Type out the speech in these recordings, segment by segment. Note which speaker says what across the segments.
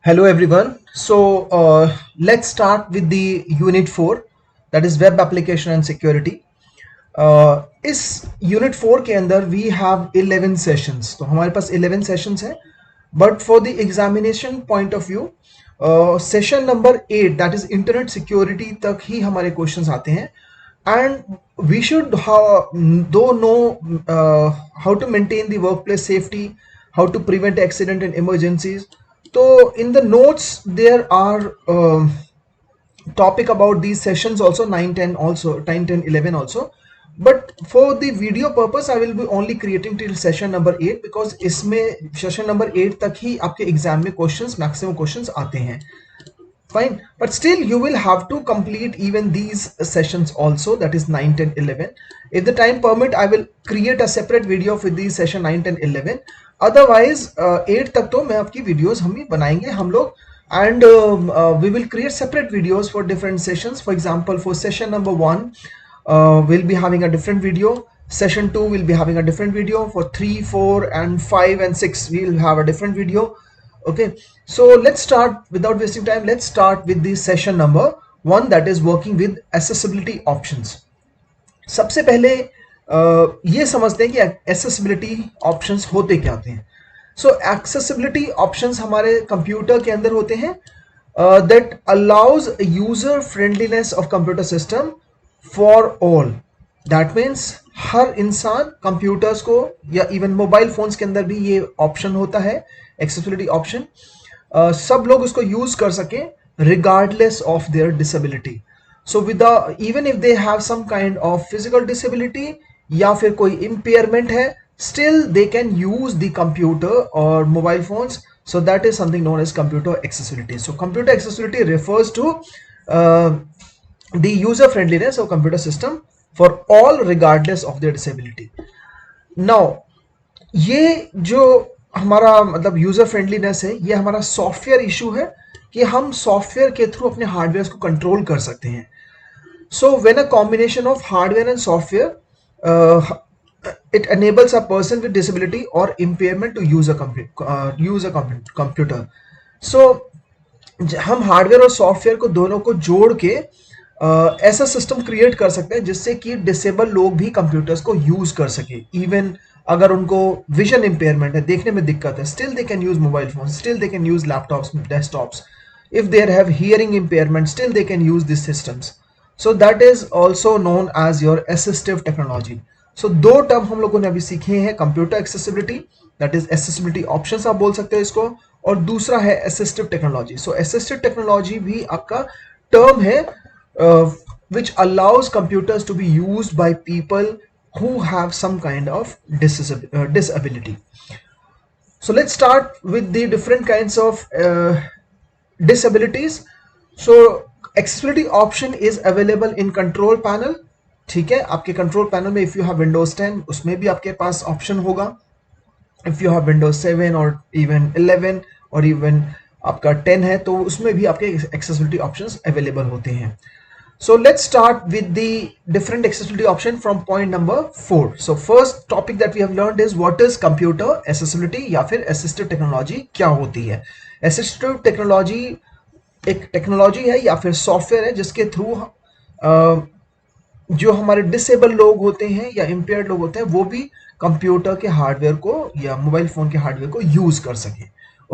Speaker 1: Hello everyone. Let's start with the unit 4, that is web application and security. इस unit 4 के अंदर we have 11 sessions. तो हमारे पास 11 सेशंस हैं, but for the examination point of view session number 8 that is internet security तक ही हमारे क्वेश्चंस आते हैं. And we should do know how to maintain the workplace safety, how to prevent accident and emergencies. So in the notes there are topic about these sessions also, 9 10 also, 9 10 11 also, but for the video purpose I will be only creating till session number 8 because इसमें session number 8 तक ही आपके exam में questions, maximum questions आते हैं. Fine, but still you will have to complete even these sessions also, that is 9 10 11. If the time permit I will create a separate video for these session 9 10 11. Otherwise 8 तक तो मैं आपकी videos हम ही बनाएंगे हम लोग, and we will create separate videos for different sessions. For example, for session number 1 we'll be having a different video. Session 2 will be having a different video. For 3 4 and 5 and 6 we will have a different video. Okay, so let's start without wasting time. Let's start with the session number 1, that is working with accessibility options. सबसे पहले ये समझते हैं कि accessibility options होते क्या होते हैं. So accessibility options हमारे कंप्यूटर के अंदर होते हैं that allows user friendliness of computer system for all. That means हर इंसान कंप्यूटर्स को या इवन मोबाइल फोन्स के अंदर भी ये ऑप्शन होता है, एक्सेसिबिलिटी ऑप्शन. सब लोग उसको यूज कर सकें regardless of their disability. So with even if they have some kind of physical disability या फिर कोई इम्पेयरमेंट है, still they can use the computer or mobile phones. So that is something known as computer accessibility. So computer accessibility refers to the user friendliness of computer system for all regardless of their disability. Now ये जो हमारा मतलब user friendliness है, ये हमारा software issue है कि हम सॉफ्टवेयर के थ्रू अपने हार्डवेयर को कंट्रोल कर सकते हैं. So when a combination of hardware and software it enables a person with disability or impairment to use a computer. So हम हार्डवेयर और सॉफ्टवेयर को दोनों को जोड़ के ऐसा सिस्टम क्रिएट कर सकते हैं जिससे कि डिसेबल लोग भी कंप्यूटर्स को यूज कर सके. इवन अगर उनको विजन इम्पेयरमेंट है, देखने में दिक्कत है, still they can use mobile phone, still they can use laptops, desktops. If they have hearing impairment, still they can use this systems. So that is also known as your assistive technology. So दो term हम लोगों ने अभी सीखे हैं, computer accessibility, that is accessibility options आप बोल सकते हो इसको, और दूसरा है assistive technology. So assistive technology भी आपका टर्म है which allows computers to be used by people who have some kind of disability. So let's start with the different kinds of disabilities. So accessibility option is available in control panel. ठीक है, आपके control panel में if you have Windows 10 उसमें भी आपके पास option होगा. If you have Windows 7 और even 11 और इवन आपका 10 है तो उसमें भी आपके एक्सेसिबिलिटी ऑप्शंस अवेलेबल होते हैं. So let's start with the different accessibility option from point number 4. So first topic that we have learned is what is computer accessibility या फिर assistive technology क्या होती है. Assistive technology एक टेक्नोलॉजी है या फिर सॉफ्टवेयर है जिसके थ्रू जो हमारे डिसेबल लोग होते हैं या इम्पेयर्ड लोग होते हैं वो भी कंप्यूटर के हार्डवेयर को या मोबाइल फोन के हार्डवेयर को यूज कर सके.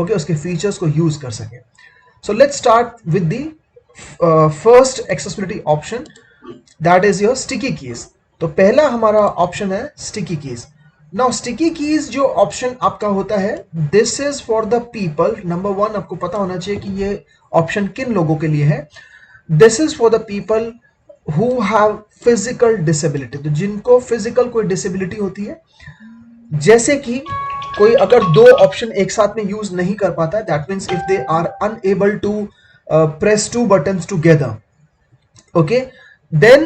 Speaker 1: ओके, उसके फीचर्स को यूज कर सके. So let's start with the first accessibility option, that is your sticky keys. तो पहला हमारा ऑप्शन है sticky keys. Now sticky keys जो ऑप्शन आपका होता है, this is for the people. Number 1 आपको पता होना चाहिए कि ये ऑप्शन किन लोगों के लिए है. This is for the people who have physical disability. तो जिनको फिजिकल कोई डिसेबिलिटी होती है, जैसे कि कोई अगर दो ऑप्शन एक साथ में यूज नहीं कर पाता, that means if they are unable to press two buttons together. Okay, then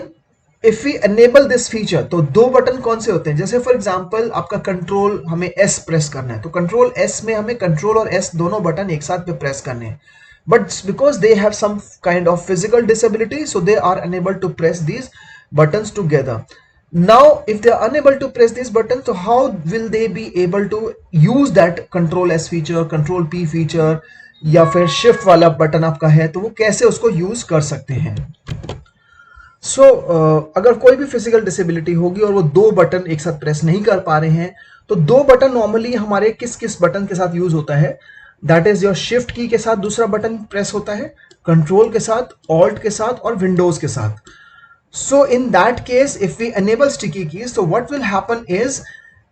Speaker 1: if we enable this feature, तो दो बटन कौन से होते हैं, जैसे फॉर एग्जांपल आपका कंट्रोल हमें S प्रेस करना है, तो कंट्रोल S में हमें कंट्रोल और S दोनों बटन एक साथ पे प्रेस करने हैं. But because they have some kind of physical disability, so they are unable to press these buttons together. Now if they are unable to press this button, so how will they be able to use that control S feature, control P feature या फिर shift वाला button आपका है, तो वो कैसे उसको use कर सकते हैं। अगर कोई भी फिजिकल डिसेबिलिटी होगी और वो दो बटन एक साथ प्रेस नहीं कर पा रहे हैं, तो दो बटन नॉर्मली हमारे किस किस बटन के साथ यूज होता है, दैट इज योर शिफ्ट की के साथ दूसरा बटन प्रेस होता है, कंट्रोल के साथ, ऑल्ट के साथ और विंडोज के साथ। So in that case if we enable sticky keys, तो व्हाट विल हैपन इज,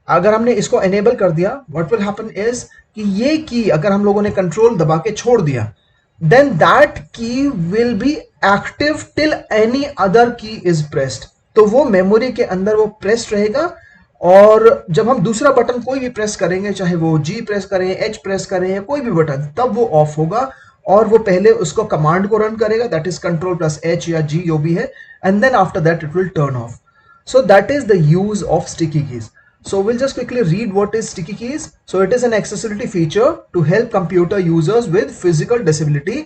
Speaker 1: अगर हमने इसको एनेबल कर दिया, व्हाट विल हैपन इज कि ये की अगर हम लोगों ने कंट्रोल दबा के छोड़ दिया, then that key will be active till any other key is pressed। तो वो मेमोरी के अंदर वो प्रेस रहेगा, और जब हम दूसरा बटन कोई भी प्रेस करेंगे, चाहे वो G प्रेस करें, H प्रेस करें या कोई भी बटन, तब वो ऑफ होगा और वो पहले उसको कमांड को रन करेगा, that is control plus H या G जो भी है, and then after that it will turn off. So that is the use of sticky keys. So we'll just quickly read what is sticky keys. So it is an accessibility feature to help computer users with physical disability,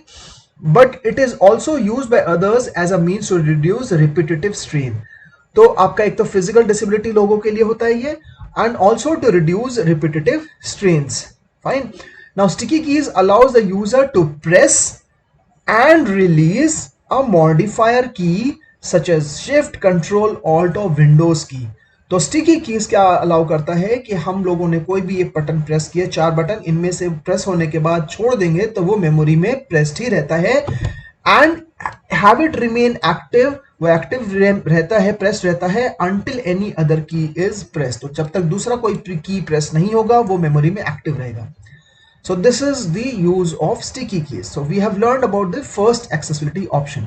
Speaker 1: but it is also used by others as a means to reduce repetitive strain. तो आपका एक तो physical disability लोगों के लिए होता है ये, and also to reduce repetitive strains. Fine. Now sticky keys allows the user to press and release a modifier key such as shift, control, alt और windows की। तो स्टिकी कीज क्या अलाउ करता है कि हम लोगों ने कोई भी एक बटन प्रेस किया, चार बटन, इनमें से प्रेस होने के बाद छोड़ देंगे तो वो मेमोरी में प्रेस्ड ही रहता है, and have it remain active, वो एक्टिव रहता है, प्रेस रहता है until any other key is pressed। तो जब तक दूसरा कोई की प्रेस नहीं होगा वो मेमोरी में एक्टिव रहेगा। So this is the use of sticky keys. So we have learned about the first accessibility option.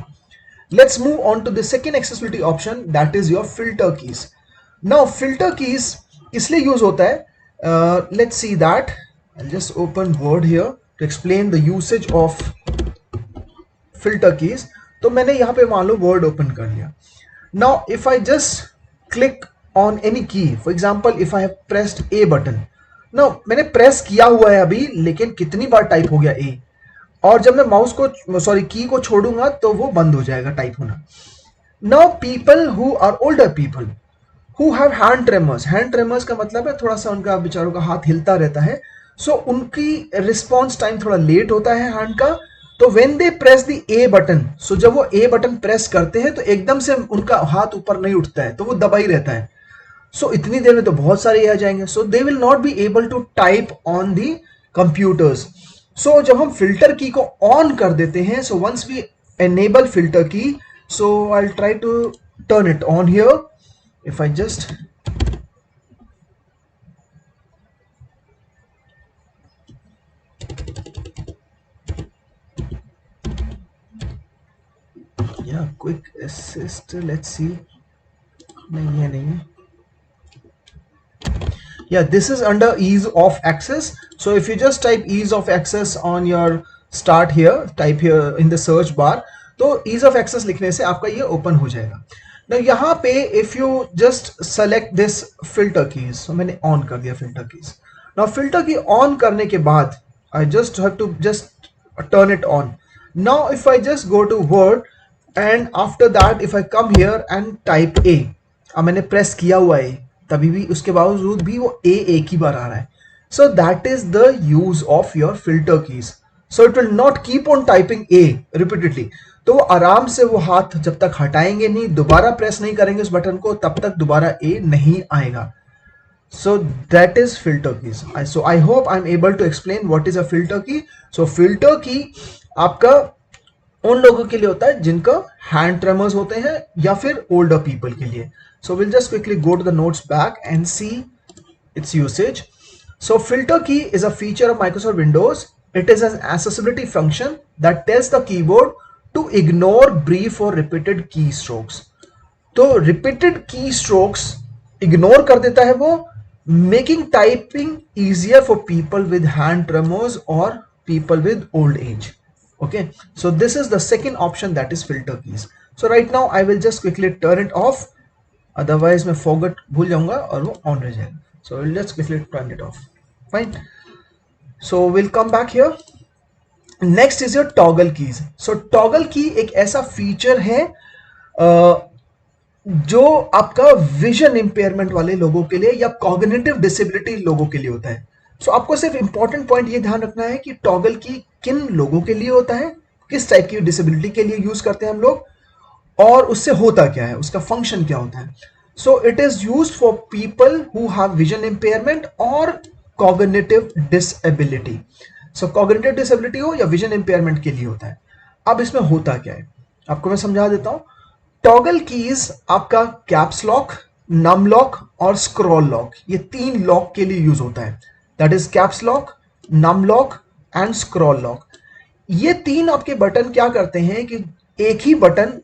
Speaker 1: Let's move on to the second accessibility option, that is your filter keys. Now filter keys इसलिए use होता है, let's see that. I'll just open Word here to explain the usage of filter keys. तो मैंने यहाँ पे मान लो Word open कर लिया. Now if I just click on any key, for example if I have pressed A button, no मैंने press किया हुआ है अभी, लेकिन कितनी बार टाइप हो गया ए, और जब मैं माउस को की को छोड़ूंगा तो वो बंद हो जाएगा टाइप होना। Now people who are older people who have hand tremors, hand tremors का मतलब है थोड़ा सा उनका बेचारों का हाथ हिलता रहता है, सो उनकी रिस्पॉन्स टाइम थोड़ा लेट होता है हैंड का। तो when they press the A button, so जब वो ए बटन प्रेस करते हैं तो एकदम से उनका हाथ ऊपर नहीं उठता है, तो वो दबा ही रहता है। सो इतनी देर में तो बहुत सारे आ जाएंगे, so they will not be able to type on the computers. So जब हम फिल्टर की को ऑन कर देते हैं, so once we enable filter key, so I will try to turn it on here. If I just yeah quick assist, let's see, नहीं ये नहीं है। Yeah, this is under ease of access. So if you just type ease of access on your start here, type here in the search bar, तो ease of access लिखने से आपका ये open हो जाएगा। Now यहाँ पे if you just select this filter keys, so मैंने on कर दिया filter keys। Now filter की on करने के बाद I just have to just turn it on। Now if I just go to Word and after that if I come here and type A, अब मैंने press किया हुआ है तभी भी, उसके बावजूद भी वो ए एक ही बार आ रहा है। So that is the use of your filter keys. So it will not keep on typing A repeatedly, तो वो आराम से वो हाथ जब तक हटाएंगे नहीं, दोबारा प्रेस नहीं करेंगे उस बटन को, तब तक दोबारा ए नहीं आएगा। So that is filter keys. So I hope I am able to explain what is a filter key. So filter की आपका उन लोगों के लिए होता है जिनका हैंड ट्रेमर्स होते हैं या फिर ओल्डर पीपल के लिए। So we'll just quickly go to the notes back and see its usage. So filter key is a feature of Microsoft Windows. It is an accessibility function that tells the keyboard to ignore brief or repeated keystrokes. तो repeated keystrokes ignore कर देता है वो, making typing easier for people with hand tremors or people with old age. Okay, so this is the second option, that is filter keys. So right now I will just quickly turn it off, otherwise मैं forget भूल जाऊंगा और वो on रह जाएगा। So will just quickly turn it of. Fine. So will come back here. Next is your toggle keys. So toggle की एक ऐसा फीचर है जो आपका विजन इंपेयरमेंट वाले लोगों के लिए या कॉग्निटिव डिसेबिलिटी लोगों के लिए होता है। सो आपको सिर्फ इंपॉर्टेंट पॉइंट ये ध्यान रखना है कि टॉगल की किन लोगों के लिए होता है, किस टाइप की डिसेबिलिटी के लिए यूज करते हैं हम लोग, और उससे होता क्या है, उसका फंक्शन क्या होता है. So it is used for people who have vision impairment और कॉग्निटिव डिसेबिलिटी. सो कॉग्निटिव डिसेबिलिटी हो या विजन इंपेयरमेंट के लिए होता है. अब इसमें होता क्या है आपको मैं समझा देता हूं. टॉगल कीज आपका कैप्स लॉक, नम लॉक और स्क्रॉल लॉक, ये तीन लॉक के लिए यूज होता है. That is caps lock, num lock and scroll lock. ये तीन आपके बटन क्या करते हैं कि एक ही बटन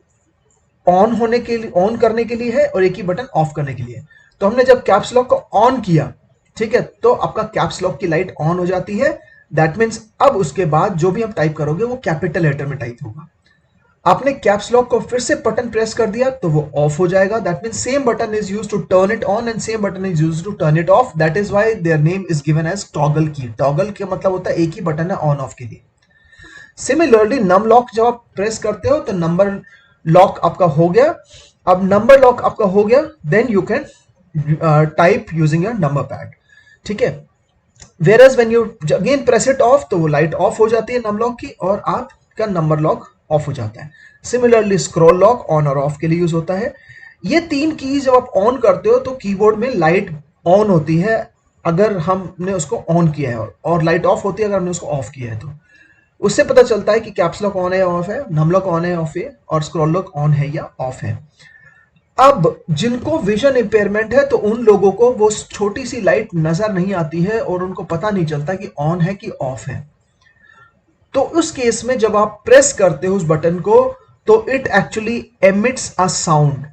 Speaker 1: ऑन होने के लिए, ऑन करने के लिए है और एक ही बटन ऑफ करने के लिए. तो हमने जब कैप्स लॉक को ऑन किया, ठीक है, तो आपका कैप्स लॉक की लाइट ऑन हो जाती है. दैट मीन्स अब उसके बाद जो भी आप टाइप करोगे वो कैपिटल लेटर में टाइप होगा. आपने कैप्स लॉक को फिर से बटन प्रेस कर दिया तो वो ऑफ हो जाएगा. That means same button is used to turn it on and same button is used to turn it off. That is why their name is given as toggle key. Toggle का मतलब होता है एक ही button है on off के लिए. Similarly num lock जब आप प्रेस करते हो तो नंबर लॉक आपका हो गया. अब नंबर लॉक आपका हो गया, then you can type using your number pad. ठीक है. Whereas when you again press it off तो वो लाइट ऑफ हो जाती है नम लॉक की और आपका नंबर लॉक ऑफ हो जाता है. सिमिलरली स्क्रॉल लॉक ऑन और ऑफ के लिए यूज होता है. ये तीन कीज जब आप ऑन करते हो तो कीबोर्ड में लाइट ऑन होती है अगर हमने उसको ऑन किया है, और लाइट ऑफ होती है अगर हमने उसको ऑफ किया है. तो उससे पता चलता है कि कैप्स लॉक ऑन है या ऑफ है, नम लॉक ऑन है ऑफ है, और स्क्रॉल लॉक ऑन है या ऑफ है. अब जिनको विजन इंपेयरमेंट है तो उन लोगों को वो छोटी सी लाइट नजर नहीं आती है और उनको पता नहीं चलता कि ऑन है कि ऑफ है. तो उस केस में जब आप प्रेस करते हो उस बटन को तो it actually emits a sound.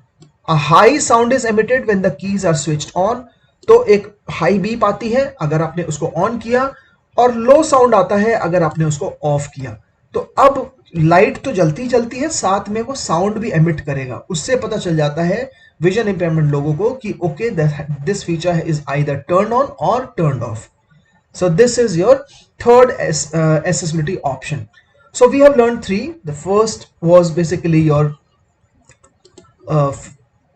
Speaker 1: A high sound is emitted when the keys are switched on. तो एक हाई बीप आती है अगर आपने उसको ऑन किया, और लो साउंड आता है अगर आपने उसको ऑफ किया. तो अब लाइट तो जलती जलती है, साथ में वो साउंड भी एमिट करेगा. उससे पता चल जाता है विजन इंपेयरमेंट लोगों को कि okay this feature is either turn on और turn off. So this is your third accessibility option. So we have learned three. The first was basically your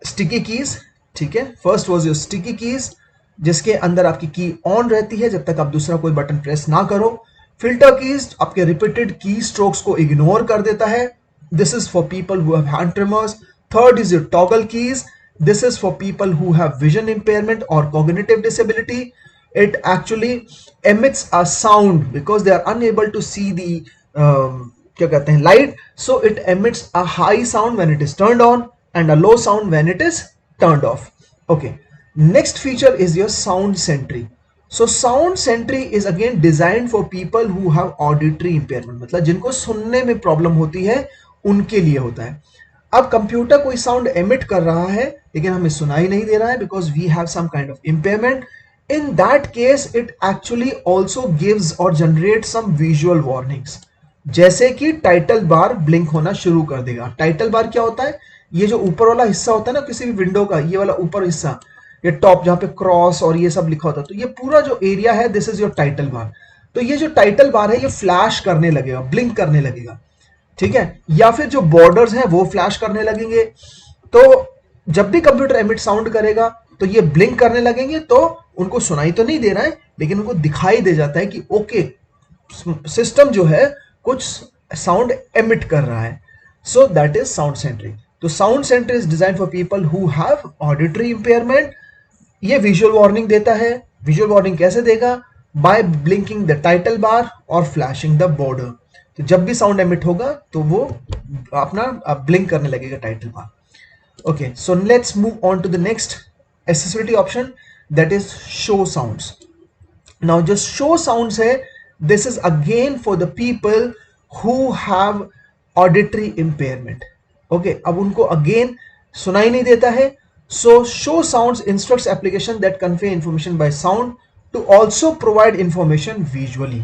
Speaker 1: sticky keys. ठीक है, first was your sticky keys जिसके अंदर आपकी की on रहती है जब तक आप दूसरा कोई बटन प्रेस ना करो. फिल्टर कीज आपके रिपीटेड की स्ट्रोक्स को इग्नोर कर देता है. This is for people who have hand trimmers. Third is your toggle keys. This is for people who have vision impairment or cognitive disability. It actually emits a sound because they are unable to see the क्या कहते हैं light. So it emits a high sound when it is turned on and a low sound when it is turned off. Okay. Next feature is your sound sentry. So sound sentry is again designed for people who have auditory impairment. मतलब जिनको सुनने में problem होती है उनके लिए होता है. अब कंप्यूटर कोई साउंड एमिट कर रहा है लेकिन हमें सुनाई नहीं दे रहा है because we have some kind of impairment. In that case it actually also gives और जनरेट सम विजुअल वार्निंग्स. जैसे कि टाइटल बार ब्लिंक होना शुरू कर देगा. टाइटल बार क्या होता है, ये जो ऊपर वाला हिस्सा होता है ना किसी भी विंडो का, ये वाला ऊपर हिस्सा, ये टॉप जहां पे क्रॉस और ये सब लिखा होता है, तो ये पूरा जो एरिया है this is your title bar. तो ये जो टाइटल बार है ये फ्लैश करने लगेगा, ब्लिंक करने लगेगा. ठीक है, या फिर जो बॉर्डर्स हैं वो फ्लैश करने लगेंगे. तो जब भी कंप्यूटर एमिट साउंड करेगा तो ये ब्लिंक करने लगेंगे. तो उनको सुनाई तो नहीं दे रहा है लेकिन उनको दिखाई दे जाता है कि ओके सिस्टम जो है कुछ साउंड एमिट कर रहा है. So that is sound sentry. तो sound sentry is design for people who have auditory impairment. ये विजुअल वार्निंग देता है. विजुअल वार्निंग कैसे देगा, by blinking the title bar और फ्लैशिंग द बॉर्डर. तो जब भी साउंड एमिट होगा तो वो अपना ब्लिंक करने लगेगा title bar. Okay, so let's move on to the next accessibility option, that is show sounds. Now जो शो साउंड्स है this is again for the people who have auditory impairment. Okay, अब उनको again सुनाई नहीं देता है. So show sounds instructs application that convey information by sound to also provide information visually.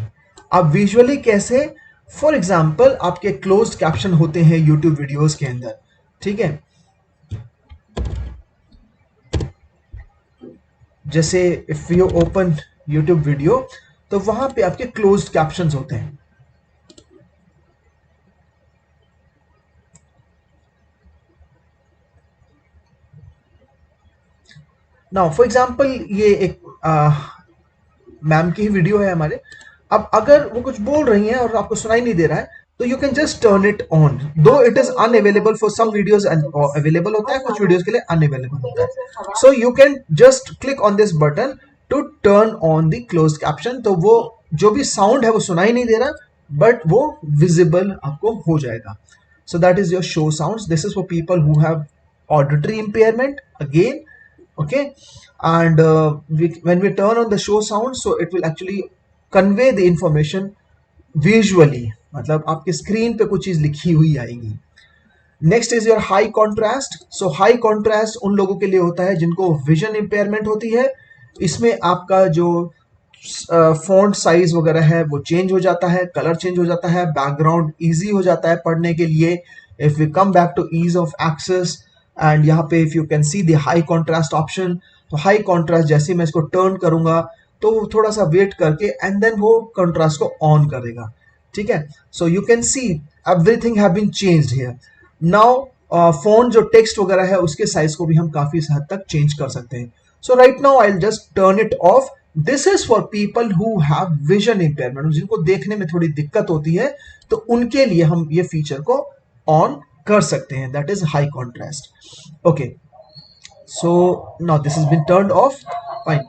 Speaker 1: अब visually कैसे, फॉर एग्जाम्पल आपके क्लोज्ड कैप्शन होते हैं यूट्यूब वीडियोस के अंदर. ठीक है, जैसे if you open YouTube video तो वहां पे आपके क्लोज्ड कैप्शंस होते हैं. नाउ फॉर एग्जाम्पल ये एक मैम की ही वीडियो है हमारे। अब अगर वो कुछ बोल रही हैं और आपको सुनाई नहीं दे रहा है, तो you can just turn it on, though it is unavailable for some videos, available होता है, कुछ वीडियोस के लिए अनअवेलेबल होता है। So you can just click on this button to turn on the closed caption. तो वो जो भी साउंड है वो सुनाई नहीं दे रहा, बट वो विजिबल आपको हो जाएगा। So that is your show sounds. This is for people who have auditory impairment again, okay? And when we turn on the show sound, so it will actually convey the information visually, मतलब आपके screen पे कुछ चीज लिखी हुई आएगी। Next is your high contrast. So high contrast उन लोगों के लिए होता है जिनको विजन इंपेयरमेंट होती है। इसमें आपका जो फॉन्ट साइज वगैरह है वो चेंज हो जाता है, कलर चेंज हो जाता है, बैकग्राउंड इजी हो जाता है पढ़ने के लिए। If we come back to ease of access, and यहाँ पे if you can see the high contrast option, तो हाई कॉन्ट्रास्ट जैसे मैं इसको टर्न करूंगा तो थोड़ा सा वेट करके एंड देन वो कॉन्ट्रास्ट को ऑन करेगा, ठीक है। So you can see everything have been changed here. Now phone जो टेक्स्ट वगैरह है उसके साइज को भी हम काफी हद तक चेंज कर सकते हैं। So right now I will just turn it off. This is for people who have vision impairment, जिनको देखने में थोड़ी दिक्कत होती है, तो उनके लिए हम ये फीचर को ऑन कर सकते हैं, that is high contrast. Okay, so now this is been turned off, fine.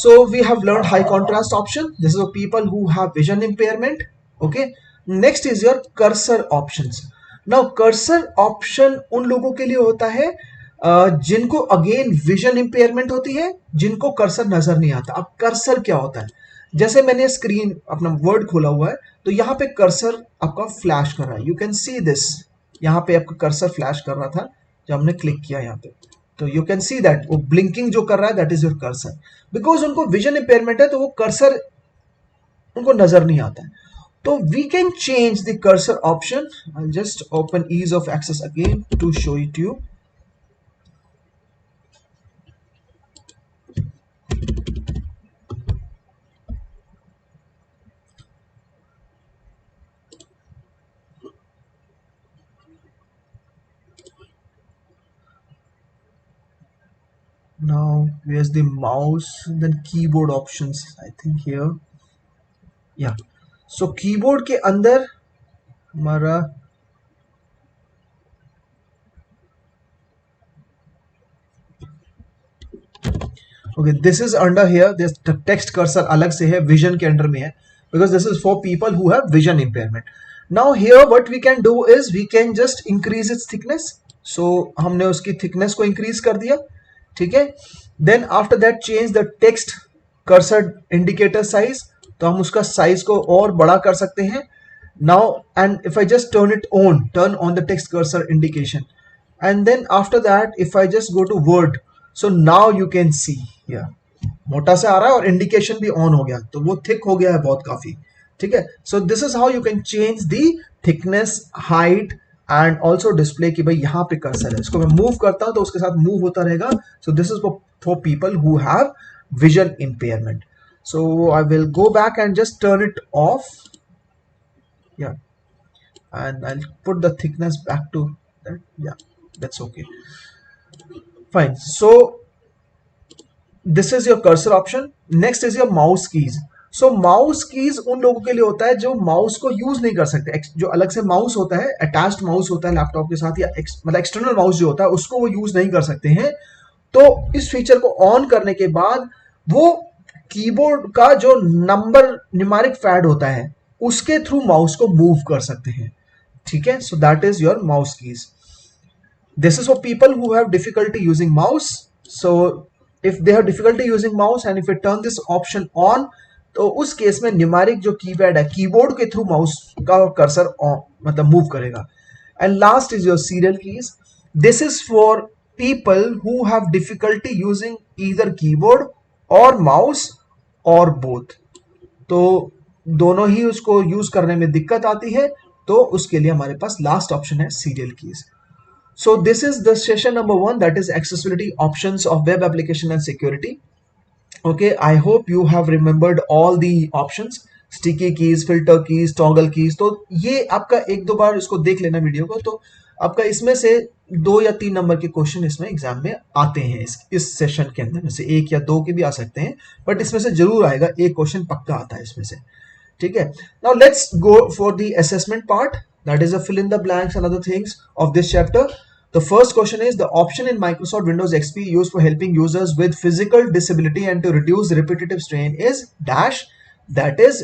Speaker 1: So we have learned high contrast option. This is for people who have vision impairment. Okay. Next is your cursor options. Now cursor option उन लोगों के लिए होता है जिनको again vision impairment होती है, जिनको कर्सर नजर नहीं आता। अब कर्सर क्या होता है? जैसे मैंने स्क्रीन अपना वर्ड खोला हुआ है, तो यहाँ पे कर्सर आपका फ्लैश कर रहा है। यू कैन सी दिस, यहाँ पे आपका कर्सर फ्लैश कर रहा था जब हमने क्लिक किया यहाँ पे, तो यू कैन सी दैट वो ब्लिंकिंग जो कर रहा है that is your cursor. Because उनको विजन इंपेयरमेंट है तो वो कर्सर उनको नजर नहीं आता है। तो we can change the cursor option. I just open ease of access again to show it you. Now where's the mouse and then keyboard options? I think here, yeah. So keyboard के अंदर हमारा okay, this is under here, this text cursor अलग से है, vision के under में है, because this is for people who have vision impairment. Now here what we can do is we can just increase its thickness. So हमने उसकी thickness को increase कर दिया, ठीक है। Then after that change the text cursor indicator size, तो हम उसका साइज को और बड़ा कर सकते हैं। Now and if I just turn on the text cursor indication, and then after that if I just go to Word, so now you can see here मोटा से आ रहा है और इंडिकेशन भी ऑन हो गया, तो वो थिक हो गया है बहुत काफी, ठीक है। सो this is how you can change the thickness, height and also display की भाई यहाँ पे कर्सर है, इसको मैं मूव करता हूं तो उसके साथ मूव होता रहेगा। So this is for people who have vision impairment. So I will go back and just turn it off, yeah, and I put the thickness back to that, yeah, that's okay, fine. So this is your cursor option. Next is your mouse keys. So mouse keys उन लोगों के लिए होता है जो mouse को use नहीं कर सकते, जो अलग से माउस होता है, अटैच्ड माउस होता है लैपटॉप के साथ, या मतलब एक्सटर्नल माउस जो होता है उसको वो यूज नहीं कर सकते हैं। तो इस फीचर को ऑन करने के बाद वो कीबोर्ड का जो नंबर न्यूमेरिक पैड होता है उसके थ्रू माउस को मूव कर सकते हैं, ठीक है। So that is your mouse keys. This is for people who have difficulty using mouse. So if they have difficulty using mouse and if we turn this option on, तो उस case में numeric जो keypad है keyboard के through mouse का cursor मतलब move करेगा। And last is your serial keys. This is for people who have difficulty using either keyboard और माउस और बोथ, तो दोनों ही उसको यूज करने में दिक्कत आती है, तो उसके लिए हमारे पास लास्ट ऑप्शन है serial keys. So this is the session number 1, that is accessibility options of web application and security. Okay, I hope you have remembered all the options, sticky keys, filter keys, toggle keys. तो ये आपका एक दो बार इसको देख लेना video को, तो आपका इसमें से 2 या 3 नंबर के क्वेश्चन इसमें एग्जाम में आते हैं इस सेशन के अंदर में से 1 या 2 के भी आ सकते हैं, बट इसमें से जरूर आएगा, एक क्वेश्चन पक्का आता है इसमें से, ठीक है। Now let's go for the assessment part, that is a fill in the blanks and other things of this chapter. The first question is the option in Microsoft Windows XP used for helping users with physical disability and to reduce repetitive strain is dash, that is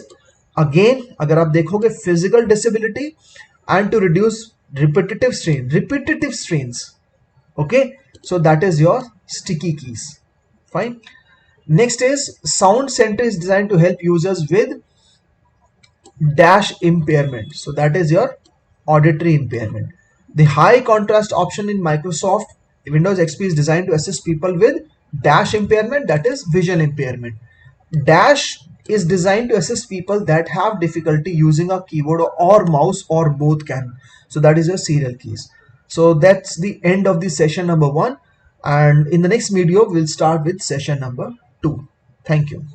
Speaker 1: again अगर आप देखोगे physical disability and to reduce repetitive strains, okay, so that is your sticky keys, fine. Next is Sound Center is designed to help users with dash impairment, so that is your auditory impairment. The high contrast option in Microsoft Windows XP is designed to assist people with dash impairment, that is vision impairment. Dash is designed to assist people that have difficulty using a keyboard or mouse or both can, so that is your serial keys. So that's the end of the session number 1, and in the next video we'll start with session number 2. Thank you.